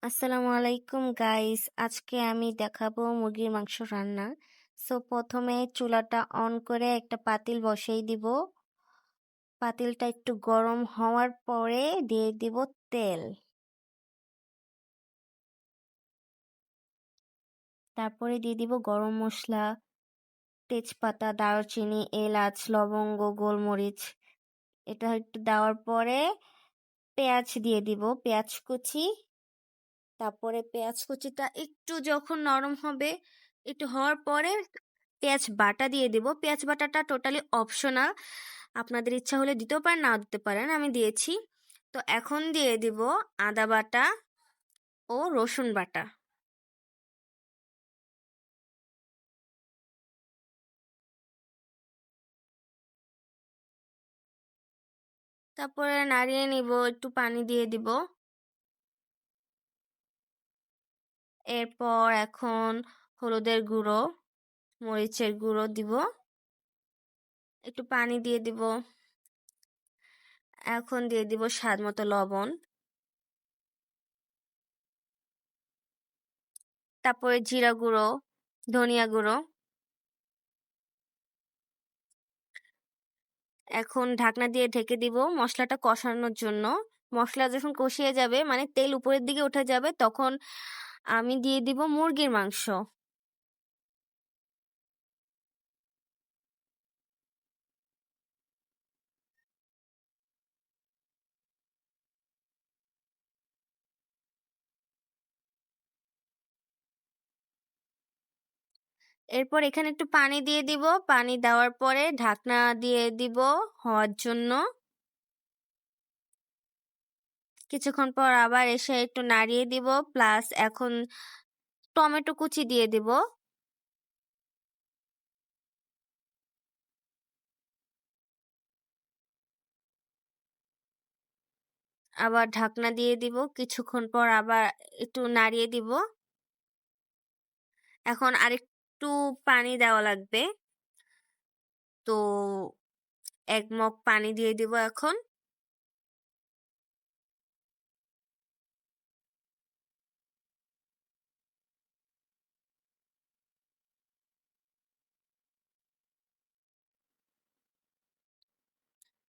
আসসালামু আলাইকুম গাইস, আজকে আমি দেখাবো মুরগির মাংস রান্না। প্রথমে চুলাটা অন করে একটা পাতিল বসিয়ে দিব। পাতিলটা একটু গরম হওয়ার পরে দিয়ে দিব তেল। তারপরে দিয়ে দিব গরম মশলা, তেজপাতা, দারুচিনি, এলাচ, লবঙ্গ, গোলমরিচ। এটা একটু দেওয়ার পরে পেঁয়াজ দিয়ে দিব, পেঁয়াজ কুচি। তারপরে পেঁয়াজ কুচিটা একটু যখন নরম হবে, একটু হওয়ার পরে পেঁয়াজ বাটা দিয়ে দিব। পেঁয়াজ বাটাটা টোটালি অপশনাল, আপনাদের ইচ্ছা হলে দিতেও পারেন, নাও দিতে পারেন, আমি দিয়েছি। তো এখন দিয়ে দিব আদা বাটা ও রসুন বাটা। তারপরে নাড়িয়ে নিব, একটু পানি দিয়ে দিব। এরপর এখন হলুদের গুঁড়ো, মরিচের গুঁড়ো দিব, একটু পানি দিয়ে দিব। এখন দিয়ে দিব স্বাদ মতো লবণ। তারপরে জিরা গুঁড়ো, ধনিয়া গুঁড়ো। এখন ঢাকনা দিয়ে ঢেকে দিব মশলাটা কষানোর জন্য। মশলা যখন কষিয়ে যাবে, মানে তেল উপরের দিকে উঠে যাবে, তখন আমি দিয়ে দিব মুরগির মাংস। এরপর এখানে একটু পানি দিয়ে দিব। পানি দেওয়ার পরে ঢাকনা দিয়ে দিব হওয়ার জন্য। কিছুক্ষণ পর আবার এসে একটু নাড়িয়ে দিব, প্লাস এখন টমেটো কুচি দিয়ে দিব। আবার ঢাকনা দিয়ে দিব, কিছুক্ষণ পর আবার একটু নাড়িয়ে দিব। এখন আরেকটু পানি দেওয়া লাগবে, তো 1 মগ পানি দিয়ে দিব এখন।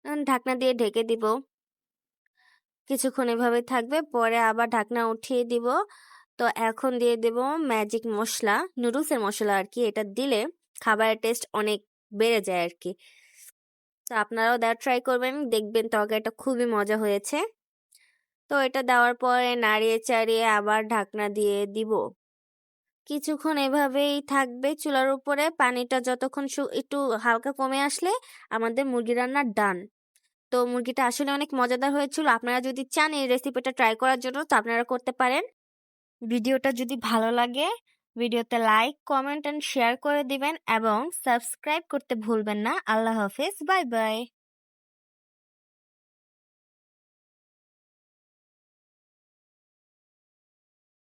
এখন ঢাকনা দিয়ে ঢেকে দিব, কিছুক্ষণ এভাবে থাকবে, পরে আবার ঢাকনা উঠিয়ে দিব। তো এখন দিয়ে দেব ম্যাজিক মশলা, নুডলসের মশলা আর কি। এটা দিলে খাবারের টেস্ট অনেক বেড়ে যায় আর কি। তো আপনারাও দেওয়ার ট্রাই করবেন, দেখবেন তরকারিটা খুবই মজা হয়েছে। তো এটা দেওয়ার পরে নাড়িয়ে চাড়িয়ে আবার ঢাকনা দিয়ে দিব। কিছুক্ষণ এভাবেই থাকবে চুলার উপরে। পানিটা যতক্ষণ একটু হালকা কমে আসলে আমাদের মুরগি রান্না ডান। তো মুরগিটা আসলে অনেক মজাদার হয়েছিল। আপনারা যদি চান এই রেসিপিটা ট্রাই করার জন্য, তো আপনারা করতে পারেন। ভিডিওটা যদি ভালো লাগে, ভিডিওতে লাইক, কমেন্ট এন্ড শেয়ার করে দিবেন এবং সাবস্ক্রাইব করতে ভুলবেন না। আল্লাহ হাফেজ, বাই বাই।